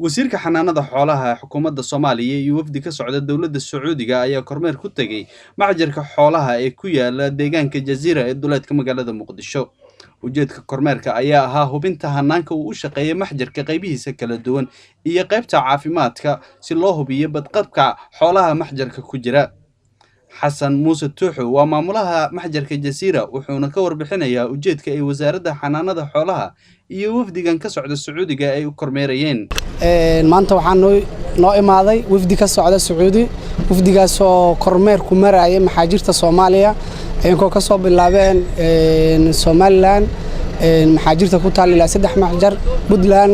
wasiirka xanaanada xoolaha xukuumadda Soomaaliya iyo wafdi ka socda dowladda Sacuudiga ayaa kormeer ku tagay macjarka xoolaha ee ku yaala deegaanka Jazeera ee duleedka magaalada Muqdisho. Ujeedka kormeerka ayaa ahaa hubinta hanaanka uu u shaqeeyo maxjarka qaybihiisa kala duwan iyo qaybta caafimaadka si loo hubiyo badqabka xoolaha maxjarka ku jira. xasan muuse tuuxu waa maamulaha maxjarka Jazeera wuxuuna ka warbixinayaa ujeedka ay wasaaradda xanaanada xoolaha iyo wafdigan ka socda Sacuudiga ay u kormeerayeen. maanta waxaan noo imaaday wafdi ka socda Sacuudi wafdigaas oo kormeer ku maraya maxaajirta Soomaaliya ayagoo ka soo bilaabeen Somaliland maxaajirta ku taal ilaa 3 maxjar Puntland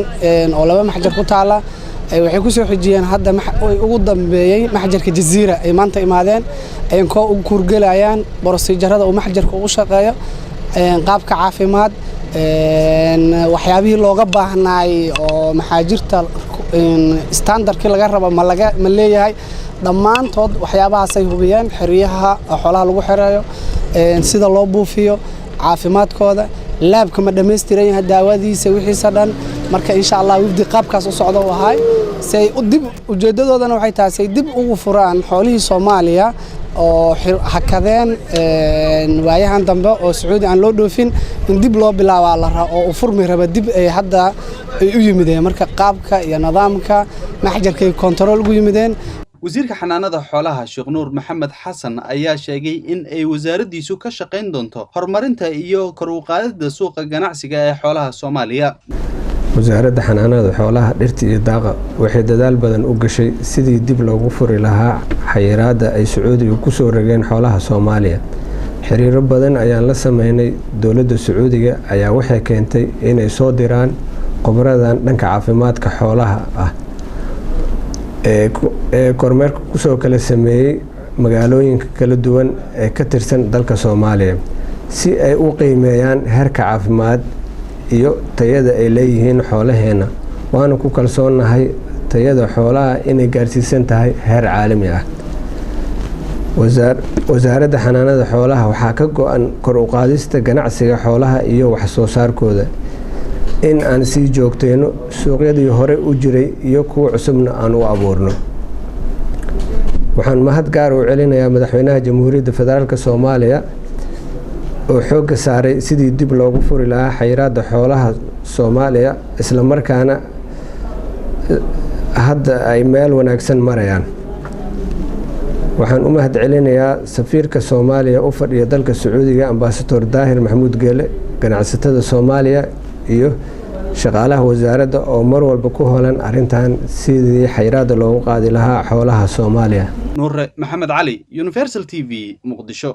oo 2 maxjar ku taala waxay ku soo xijiyeen hadda ugu dambeeyay maxjarka Jazeera ay maanta imaadeen ayagoo u kurgalayaan borosijarada oo maxjarka u shaqeeyo qaabka caafimaad waxyaabihii looga baahnay oo maxaajirta standardkii laga rabo ma leeyahay dhammaantood waxyaabahaas ay hubiyeen xiriyaha xoolaha lagu xireeyo sida loo buufiyo caafimaadkooda laabka ma dhameystiran yahay daawadiisa wixiisa dhan marka insha Allah wafdi qaabkaas u socdo wahay say u dib ujeedadoodana waxay tahay say dib ugu furaan xoolihii Soomaaliya oo hakadeen waayahan dambe oo Sacuudi aan loo dhoofin in dib loo bilaabo la raaco oo furmi raba dib ay hadda ay u yimideen marka qaabka iyo nidaamka maxjarka control ugu yimideen. wasiirka xanaanada xoolaha Sheekh Nuur Maxamed Xasan ayaa sheegay in ay wasaaraddiisu ka shaqeyn doonto horumarinta iyo kor u qaadida suuqa ganacsiga ee xoolaha Soomaaliya. wasaaradda xanaanada xoolaha dhirta iyo daaqa waxay dadaal badan u gashay sidii dib loogu furi lahaa xayiraadda ay Sacuudiga ku soo rageen xoolaha Soomaaliya. xiriiro badan ayaan la sameynay dowladda Sacuudiga ayaa waxay keentay inay soo diraan khibradan dhanka caafimaadka xoolaha ah ee kormeerka ku soo kala sameeyay magaalooyinka kala duwan ee ka tirsan dalka Soomaaliya si ay u qiimeeyaan heerka caafimaad iyo tayada ay leeyihiin xoolaheena waana ku kalsoonahay tayada xoolaha inay gaarsiisan tahay heer caalami ah. wasaaradda xanaanada xoolaha waxaa ka go'an kor u qaadista ganacsiga xoolaha iyo wax soo saarkooda in aan sii joogteyno suuqyadii hore u jiray iyo kuwa cusubna aan u abuurno. waxaan mahad gaar u celinayaa madaxweynaha Jamhuuriyadda Federaalka Soomaaliya oo xoog saaray sidii dib loogu furi lahaa xayiraadda xoolaha Soomaaliya isla markaana hadda ay meel wanaagsan marayaan. waxaan u mahad celinayaa safiirka Soomaaliya u fadhiya dalka Sacuudiga Ambassador Daahir Maxamuud Geele ganacsatada Soomaaliya iyo shaqaalaha wasaaradda oo mar walba ku hoolan arintan sidii xayiraadda loogu qaadi lahaa xoolaha Soomaaliya. Nuur Maxamed Cali, Universal TV, Muqdisho.